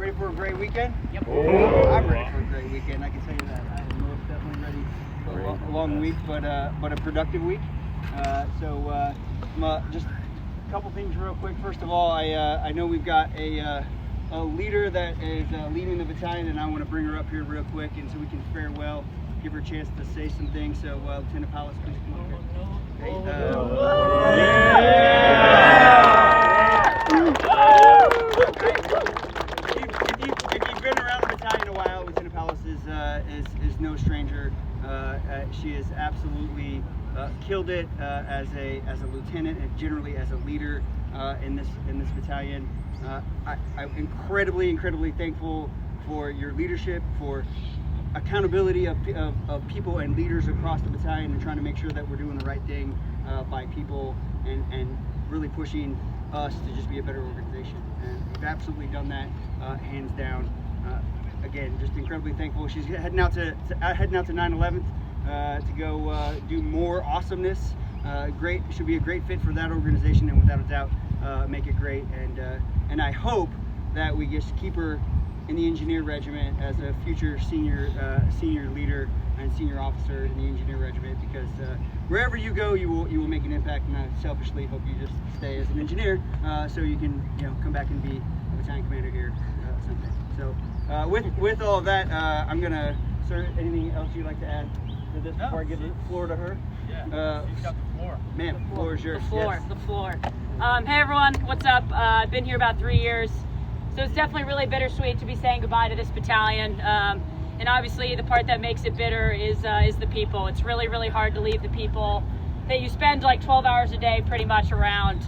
Ready for a great weekend? Yep. I'm ready for a great weekend. I can tell you that. I am most definitely ready for a long week, but a productive week. Just a couple things real quick. First of all, I know we've got a leader that is leading the battalion, and I want to bring her up here real quick, and so we can farewell, give her a chance to say some things. So, Lieutenant Palace, please come up here. Hey, If you've been around the battalion a while, Lieutenant Palace is no stranger. She has absolutely killed it as a lieutenant and generally as a leader in this battalion. I'm incredibly thankful for your leadership, for accountability of people and leaders across the battalion, and trying to make sure that we're doing the right thing by people and really pushing us to just be a better organization. And you've absolutely done that, hands down. Again, just incredibly thankful. She's heading out to 9/11 to go do more awesomeness. Great, should be a great fit for that organization, and without a doubt, make it great. And I hope that we just keep her in the Engineer Regiment as a future senior leader and senior officer in the Engineer Regiment, because wherever you go, you will make an impact. And I selfishly hope you just stay as an engineer, so you can come back and be a battalion commander here someday. So with all of that, I'm gonna. Sir, anything else you'd like to add to this before I give the floor to her? Yeah, she's got the floor. Ma'am, the floor is yours. The floor. Hey everyone, what's up? I've been here about 3 years, so it's definitely really bittersweet to be saying goodbye to this battalion. And obviously the part that makes it bitter is the people. It's really hard to leave the people that you spend like 12 hours a day pretty much around.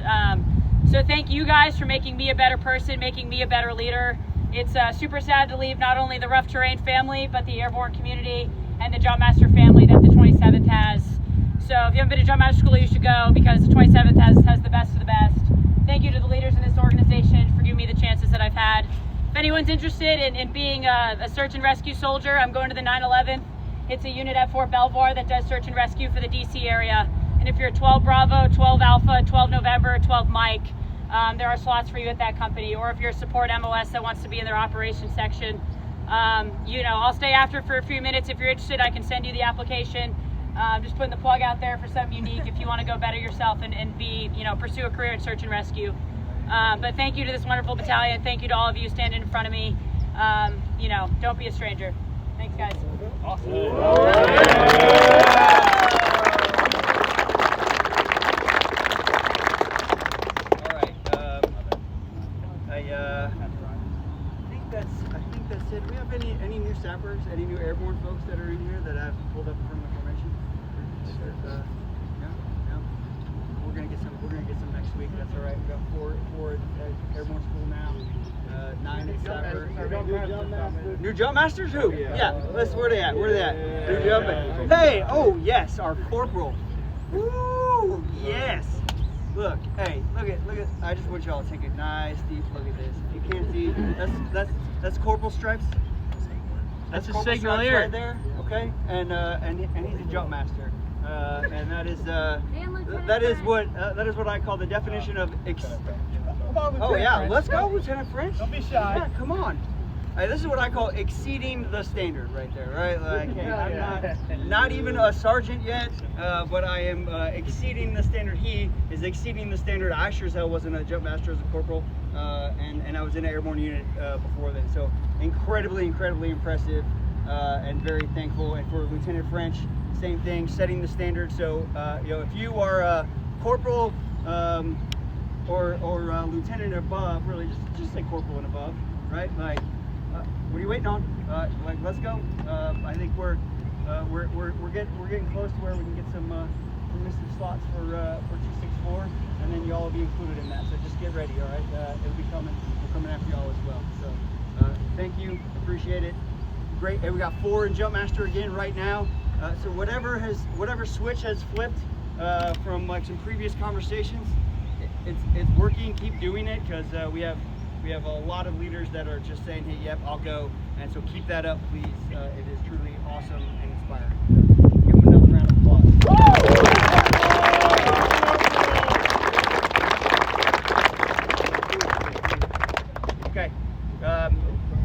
So thank you guys for making me a better person, making me a better leader. It's super sad to leave not only the rough terrain family, but the airborne community and the Jumpmaster family that the 27th has. So if you haven't been to Jumpmaster School, you should go, because the 27th has the best of the best. Thank you to the leaders in this organization for giving me the chances that I've had. If anyone's interested in being a search and rescue soldier, I'm going to the 9/11th. It's a unit at Fort Belvoir that does search and rescue for the DC area. And if you're 12 Bravo, 12 Alpha, 12 November, 12 Mike, there are slots for you at that company. Or if you're a support MOS that wants to be in their operations section, I'll stay after for a few minutes. If you're interested, I can send you the application. Just putting the plug out there for something unique if you want to go better yourself and be, pursue a career in search and rescue. But thank you to this wonderful battalion. Thank you to all of you standing in front of me. Don't be a stranger. Thanks, guys. Awesome. I think that's it. Do we have any new sappers, any new airborne folks that are in here that have pulled up in front of the formation? No. We're gonna get some next week. That's all right. We've got four at airborne school now. 9 at sapper. New jump masters? Who? Yeah. Where are they at? New jump. Hey. Oh yes, our corporal. Woo! Yes. Look, hey, look at. I just want y'all to take a nice deep look at this. If you can't see, that's Corporal Stripes. That's a Corporal signal Stripes here. right there. Okay, and he's a jump master, and that is what I call the definition of. Oh yeah, let's go, Lieutenant French. Don't be shy. Yeah, come on. This is what I call exceeding the standard right there, right? Like, hey, I'm not even a sergeant yet, but I am exceeding the standard. He is exceeding the standard. I sure as hell wasn't a jump master as a corporal, and I was in an airborne unit before then. So incredibly impressive, and very thankful. And for Lieutenant French, same thing, setting the standard. So if you are a corporal or lieutenant above, really just say corporal and above, right? Like. What are you waiting on? Let's go. I think we're getting close to where we can get some permissive slots for 264, and then y'all will be included in that. So just get ready, all right? It'll be coming. We're coming after y'all as well. So thank you, appreciate it. Great. And we got 4 in Jump Master again right now. So whatever switch has flipped from like some previous conversations, it's working. Keep doing it, because we have a lot of leaders that are just saying, hey, yep, I'll go. And so keep that up, please. It is truly awesome and inspiring. Give them another round of applause. Okay.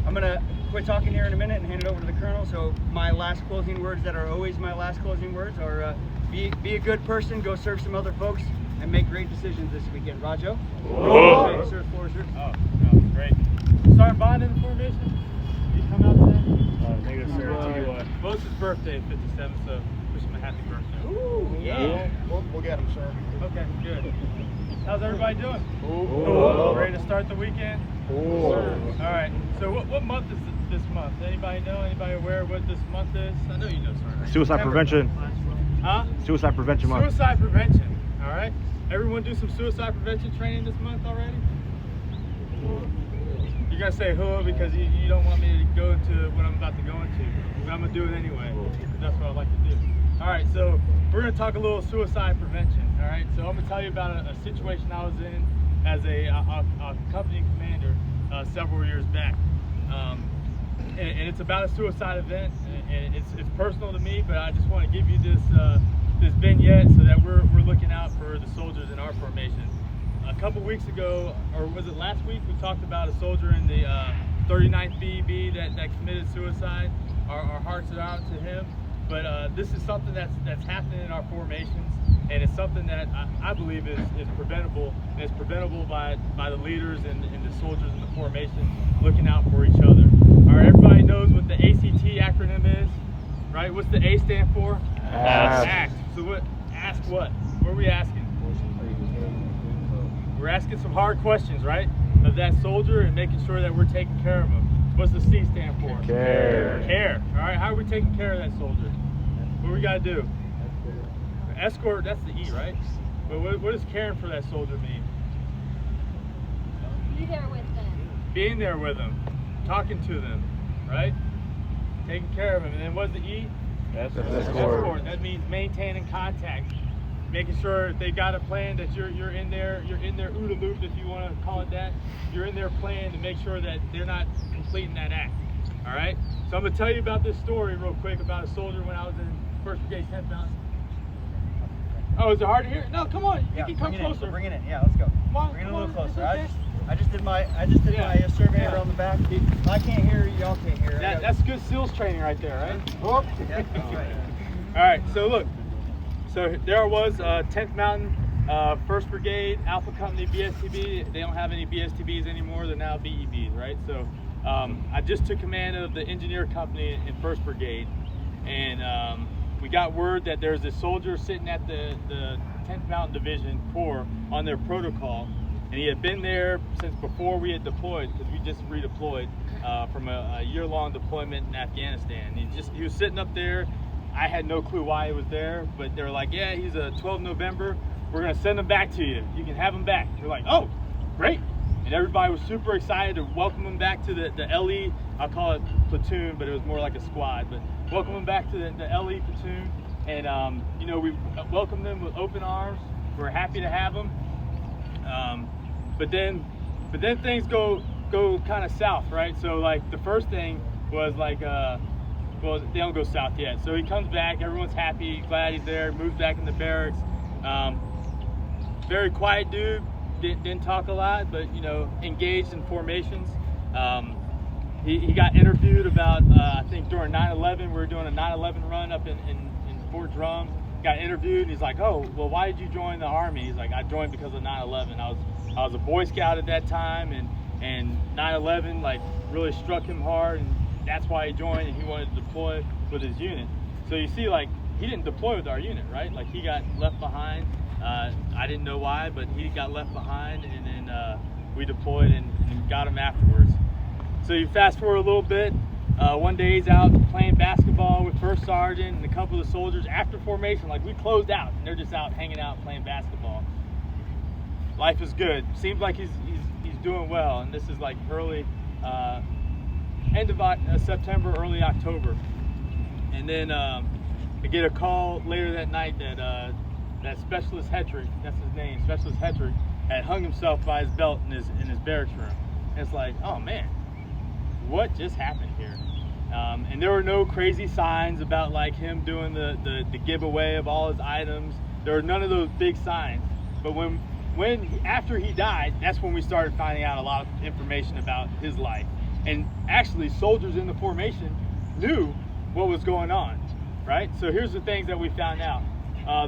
I'm gonna quit talking here in a minute and hand it over to the Colonel. So my last closing words that are always my last closing words are be a good person, go serve some other folks, and make great decisions this weekend. Rajo? Whoa. Sir, floor is yours. Oh, great. Sergeant Bond in the formation? Did you come out today? Negative, sir. Well, it's his birthday, 57, so wish him a happy birthday. Ooh, yeah. We'll get him, sir. Okay, good. How's everybody doing? Ooh. Ready to start the weekend? Ooh. All right. So what month is this month? Anybody know? Anybody aware of what this month is? I know you know, Sergeant. Suicide prevention. Huh? Suicide prevention month. Suicide prevention. All right. Everyone do some suicide prevention training this month already? You're gonna say who because you don't want me to go into what I'm about to go into, but I'm gonna do it anyway because that's what I like to do. All right. So we're gonna talk a little suicide prevention. All right. So I'm gonna tell you about a situation I was in as a company commander several years back. And it's about a suicide event, and it's personal to me, but I just want to give you this vignette so that we're looking out for the soldiers in our formation. A couple weeks ago, or was it last week, we talked about a soldier in the 39th BEB that committed suicide. Our hearts are out to him, but this is something that's happening in our formations, and it's something that I believe is preventable, and it's preventable by the leaders and the soldiers in the formation looking out for each other. All right, everybody knows what the ACT acronym is, right? What's the A stand for? Ask. Act. So what? Ask what? What are we asking? We're asking some hard questions, right? Of that soldier and making sure that we're taking care of him. What's the C stand for? Care. Care. All right, how are we taking care of that soldier? What do we got to do? Escort, that's the E, right? But what does caring for that soldier mean? Be there with them. Being there with them, talking to them, right? Taking care of them. And then what's the E? Escort. That means maintaining contact, making sure if they got a plan that you're in their OODA loop, if you want to call it that. You're in their plan to make sure that they're not completing that act. All right. So I'm gonna tell you about this story real quick about a soldier when I was in 1st Brigade 10th Mountain. Oh, is it hard to hear? No, come on. You can come closer. Bring it in. Yeah, let's go. Come on, Bring it a come little on, closer. it's okay. I just did my survey Yeah. around the back. I can't hear you. Y'all can't hear. That's good SEALs training right there, right? Oh, yeah, that's right. All right, so look. So there I was, 10th Mountain, 1st Brigade, Alpha Company, BSTB. They don't have any BSTBs anymore. They're now BEBs, right? So I just took command of the engineer company in 1st Brigade. And we got word that there's a soldier sitting at the 10th Mountain Division Corps on their protocol. And he had been there since before we had deployed, because we just redeployed from a year-long deployment in Afghanistan. He was sitting up there. I had no clue why he was there, but they were like, yeah, he's a 12 November. We're gonna send him back to you. You can have him back. We're like, oh, great. And everybody was super excited to welcome him back to the LE, I'll call it platoon, but it was more like a squad, but welcome him back to the LE platoon. And you know, we welcomed them with open arms. We're happy to have him. But then things go kind of south, right? So like the first thing was like, well, they don't go south yet. So he comes back, everyone's happy, glad he's there, moves back in the barracks. Very quiet dude, didn't talk a lot, but you know, engaged in formations. He got interviewed about, I think during 9/11, we were doing a 9/11 run up in Fort Drum. Got interviewed and he's like, oh, well, why did you join the Army? He's like, I joined because of 9/11. I was a Boy Scout at that time, and 9/11 like really struck him hard, and that's why he joined, and he wanted to deploy with his unit. So you see, like, he didn't deploy with our unit, right? Like, he got left behind. I didn't know why, but he got left behind, and then we deployed and got him afterwards. So you fast forward a little bit. One day he's out playing basketball with First Sergeant and a couple of the soldiers after formation. Like, we closed out, and they're just out hanging out playing basketball. Life is good. Seems like he's doing well, and this is like early, end of September, early October. And then I get a call later that night that Specialist Hetrick, that's his name, Specialist Hetrick, had hung himself by his belt in his barracks room. And it's like, oh man, what just happened here? And there were no crazy signs about like him doing the giveaway of all his items. There were none of those big signs. But after he died, that's when we started finding out a lot of information about his life. And actually, soldiers in the formation knew what was going on, right? So here's the things that we found out.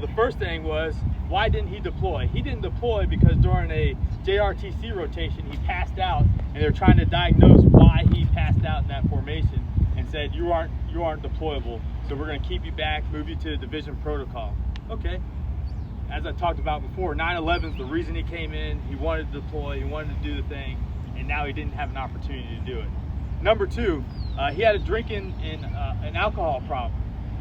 The first thing was, why didn't he deploy? He didn't deploy because during a JRTC rotation, he passed out, and they're trying to diagnose why he passed out in that formation, and said, you aren't deployable, so we're going to keep you back, move you to the division protocol. Okay. As I talked about before, 9/11 is the reason he came in. He wanted to deploy, he wanted to do the thing, and now he didn't have an opportunity to do it. Number two, he had a drinking and an alcohol problem.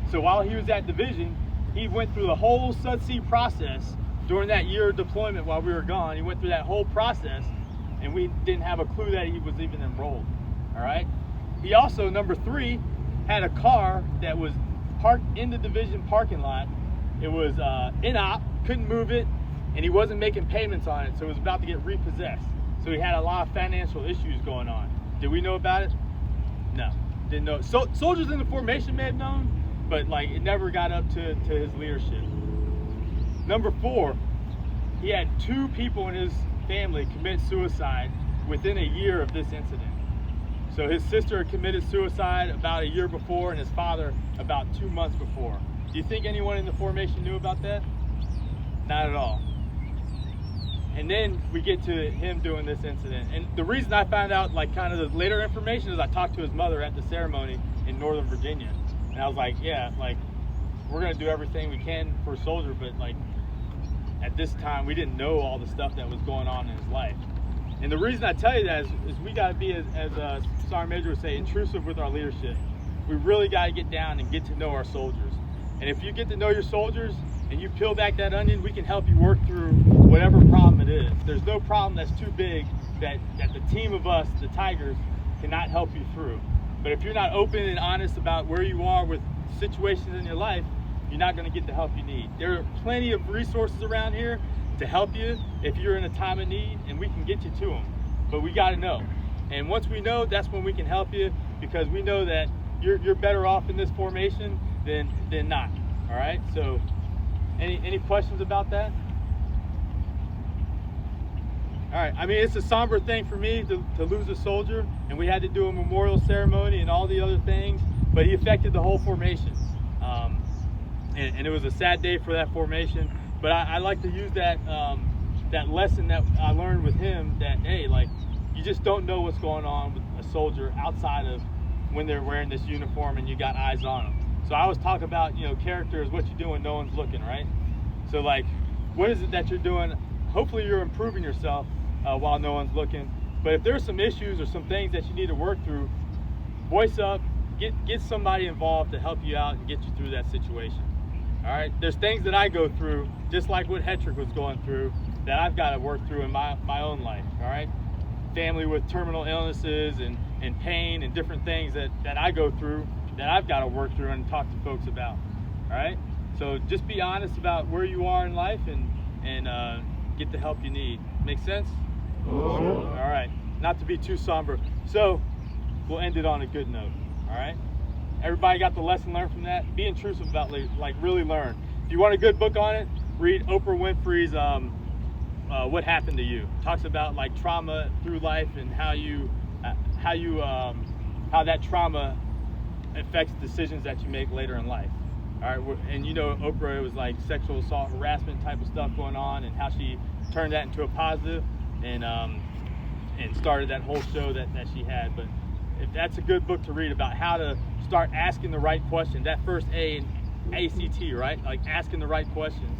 So while he was at division, he went through the whole SUDC process during that year of deployment while we were gone. He went through that whole process, and we didn't have a clue that he was even enrolled. All right. He also, number three, had a car that was parked in the division parking lot. It was in-op, couldn't move it, and he wasn't making payments on it, so it was about to get repossessed. So he had a lot of financial issues going on. Did we know about it? No, didn't know. So soldiers in the formation may have known, but like it never got up to his leadership. Number four, he had 2 people in his family commit suicide within a year of this incident. So his sister had committed suicide about a year before, and his father about 2 months before. Do you think anyone in the formation knew about that? Not at all. And then we get to him doing this incident. And the reason I found out like kind of the later information is I talked to his mother at the ceremony in Northern Virginia. And I was like, yeah, like we're gonna do everything we can for a soldier, but like at this time we didn't know all the stuff that was going on in his life. And the reason I tell you that is we gotta be, as Sergeant Major would say, intrusive with our leadership. We really gotta get down and get to know our soldiers. And if you get to know your soldiers and you peel back that onion, we can help you work through whatever problem it is. There's no problem that's too big that the team of us, the Tigers, cannot help you through. But if you're not open and honest about where you are with situations in your life, you're not going to get the help you need. There are plenty of resources around here to help you if you're in a time of need, and we can get you to them. But we got to know. And once we know, that's when we can help you, because we know that you're better off in this formation than not. All right? So any questions about that? All right, I mean, it's a somber thing for me to lose a soldier, and we had to do a memorial ceremony and all the other things, but he affected the whole formation. And it was a sad day for that formation, but I like to use that lesson that I learned with him, that, hey, like, you just don't know what's going on with a soldier outside of when they're wearing this uniform and you got eyes on them. So I always talk about, character is what you do when no one's looking, right? So, like, what is it that you're doing? Hopefully you're improving yourself while no one's looking. But if there's some issues or some things that you need to work through, voice up, get somebody involved to help you out and get you through that situation. All right, there's things that I go through, just like what Hetrick was going through, that I've got to work through in my own life. All right, family with terminal illnesses and pain and different things that I go through that I've got to work through and talk to folks about. All right, so just be honest about where you are in life and get the help you need. Make sense? All right, not to be too somber. So we'll end it on a good note. All right, everybody got the lesson learned from that? Be intrusive about, like, really learn. If you want a good book on it, read Oprah Winfrey's What Happened to You. It talks about like trauma through life and how that trauma affects decisions that you make later in life. All right, and Oprah, it was like sexual assault, harassment type of stuff going on, and how she turned that into a positive and started that whole show that she had. But if that's a good book to read about how to start asking the right questions. That first A in ACT, right? Like asking the right questions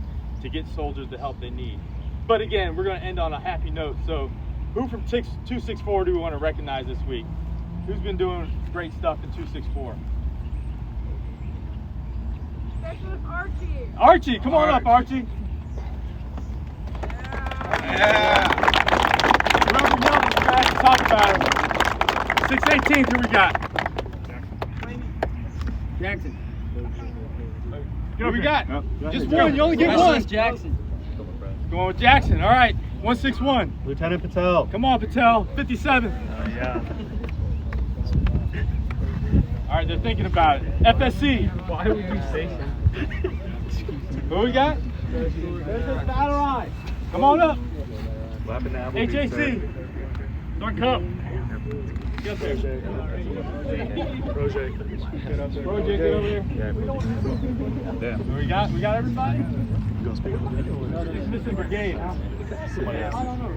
to get soldiers the help they need. But again, we're going to end on a happy note. So who from 264 do we want to recognize this week? Who's been doing great stuff in 264? Archie. Archie, come on up, Archie. Yeah. Whoever yelled at you guys to talk about it. 618th, who we got? Jackson. Who we got? Jackson. Just one, you only get one. Jackson. Going with Jackson, all right. 161. Lieutenant Patel. Come on, Patel. 57. Yeah. All right, they're thinking about it. FSC. Why would you say so? Who we got? There's this battle line. Come on up. What happened to Applebee's, HAC. sir? Dark Cup. Get up there. Project, get over here. Damn. We got everybody? Missing brigade. Somebody else. I don't know.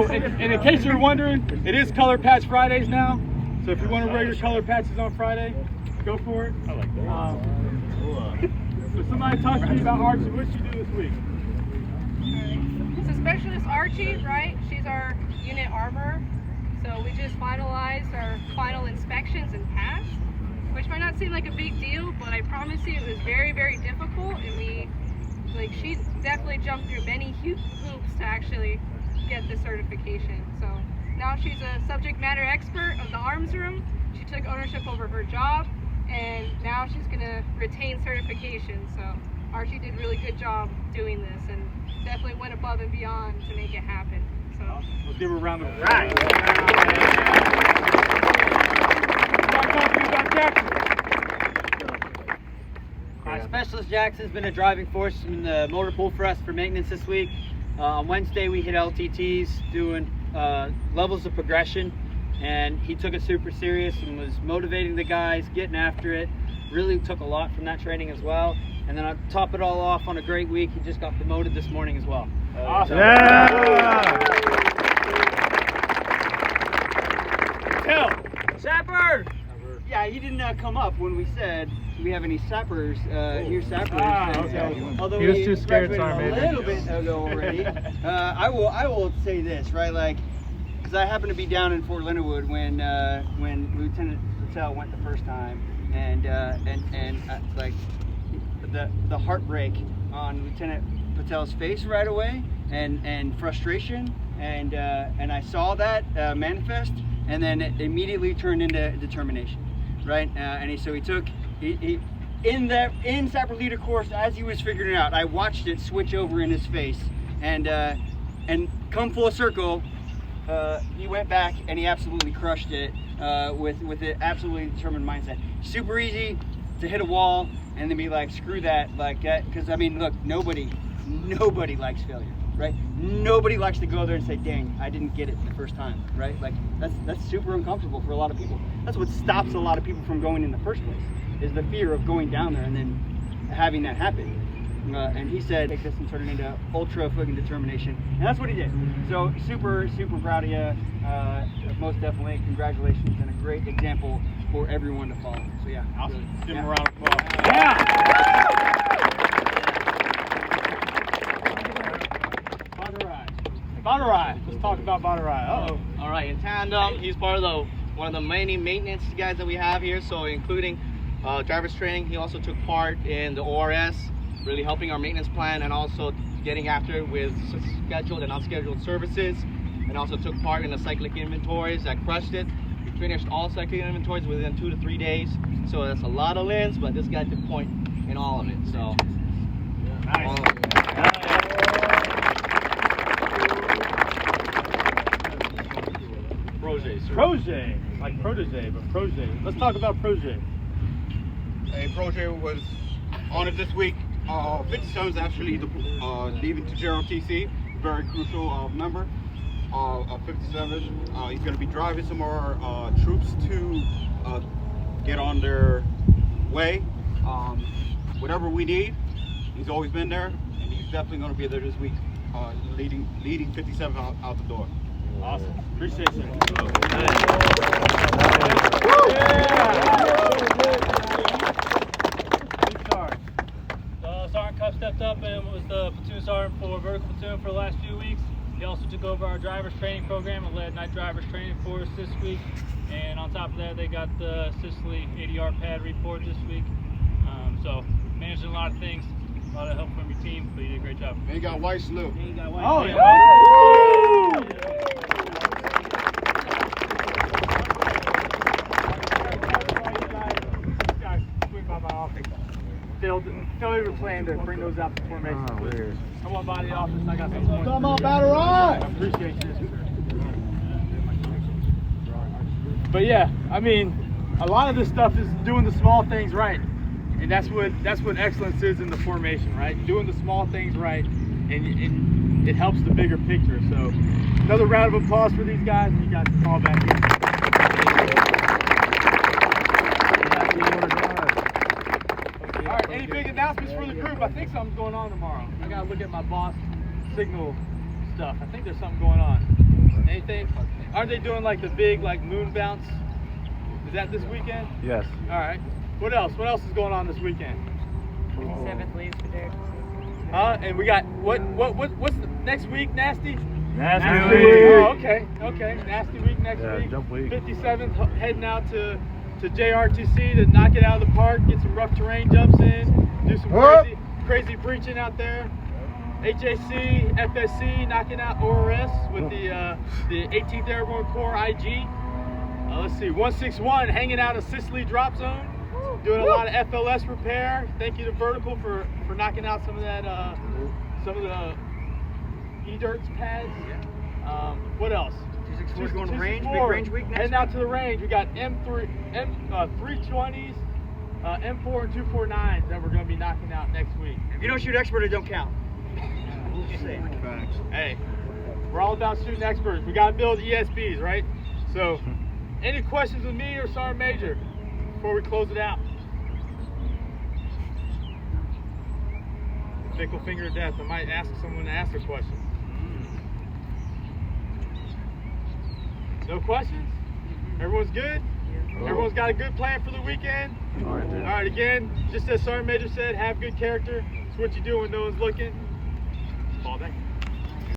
And in case you're wondering, it is Color Patch Fridays now. So if you want to wear your color patches on Friday, go for it. I like that. So somebody talk to me about Archie. What did you do this week? So Specialist Archie, right? She's our unit armor. So we just finalized our final inspections and passed, which might not seem like a big deal, but I promise you it was very, very difficult. And she definitely jumped through many hoops to actually get the certification. So now she's a subject matter expert of the arms room. She took ownership over her job, and now she's gonna retain certification. So Archie did a really good job doing this and definitely went above and beyond to make it happen. So let's give her a round of applause. Specialist Jackson's been a driving force in the motor pool for us for maintenance this week. On Wednesday we hit LTTs doing levels of progression, and he took it super serious and was motivating the guys, getting after it. Really took a lot from that training as well. And then on top it all off on a great week, he just got promoted this morning as well. Awesome. Yeah! Tell. Sapper! Yeah, he didn't come up when we said, do we have any sappers, new sappers? Okay. Although He was too scared to graduated arm a little bit ago already. I will say this, right? Like, because I happened to be down in Fort Leonard when Lieutenant Patel went the first time, and like the heartbreak on Lieutenant Patel's face right away, and frustration, and I saw that manifest, and then it immediately turned into determination. Right, and he took in Sapper Leader course, as he was figuring it out, I watched it switch over in his face, and come full circle, he went back and he absolutely crushed it with an absolutely determined mindset. Super easy to hit a wall and then be like, screw that, like that, because I mean, look, nobody likes failure. Right? Nobody likes to go there and say, dang, I didn't get it the first time, right? Like, that's super uncomfortable for a lot of people. That's what stops a lot of people from going in the first place, is the fear of going down there and then having that happen. And he said, take this and turn it into ultra fucking determination. And that's what he did. So super, super proud of you. Most definitely, congratulations, and a great example for everyone to follow. So yeah. Awesome. Really, Give him yeah. a round of applause. Yeah! Badarai. Let's talk about Badarai. Uh-oh. All right, in tandem, he's part of one of the many maintenance guys that we have here. So including driver's training, he also took part in the ORS, really helping our maintenance plan and also getting after it with scheduled and unscheduled services, and also took part in the cyclic inventories that crushed it. We finished all cyclic inventories within 2 to 3 days. So that's a lot of lens, but this guy took point in all of it. So Nice. all of it. Protege, like protege, but protege. Let's talk about protege. A project was on it this week. 57 is actually leaving to JROTC, very crucial member of 57. He's going to be driving some more troops to get on their way. Whatever we need, he's always been there, and he's definitely going to be there this week, leading 57 out the door. Awesome. Appreciate you. Sergeant Cuff stepped up and was the platoon sergeant for vertical platoon for the last few weeks. He also took over our driver's training program and led night driver's training for us this week. And on top of that, they got the Sicily ADR pad report this week. So managing a lot of things, a lot of help from your team, but you did a great job. And he got white salute. Oh, yeah. They'll even plan to bring those out to formation. Oh, weird. I want body office. I got some more. Come on, Badarai! I appreciate you. But yeah, I mean, a lot of this stuff is doing the small things right. And that's what excellence is in the formation, right? Doing the small things right, and it helps the bigger picture. So another round of applause for these guys. You guys can call back in. All right, any big announcements for the group? I think something's going on tomorrow. I gotta look at my boss signal stuff. I think there's something going on. Anything? Aren't they doing like the big moon bounce? Is that this weekend? Yes. All right. What else? What else is going on this weekend? 57th leaves for Derek. And we got what's the next week? Nasty. Nasty week. week. Oh, okay. Nasty week next Yeah, week. jump week. 57th heading out to JRTC to knock it out of the park, get some rough terrain jumps in, do some crazy breaching out there. HAC, FSC knocking out ORS with the 18th Airborne Corps IG. Let's see, 161 hanging out of Sicily drop zone, doing a lot of FLS repair. Thank you to Vertical for knocking out some of the E-Dirts pads. What else? 264 is going to range, big 264. range week next Heading out to the range. We got 320s, M4 and 249s that we're going to be knocking out next week. If you don't shoot expert, it don't count. Just saying. Hey, we're all about shooting experts. We got to build ESBs, right? So, any questions with me or Sergeant Major before we close it out? Fickle finger of death. I might ask someone to ask a question. No questions? Everyone's good? Everyone's got a good plan for the weekend? All right, All right, again, just as Sergeant Major said, have good character. It's what you do when no one's looking. Fall back.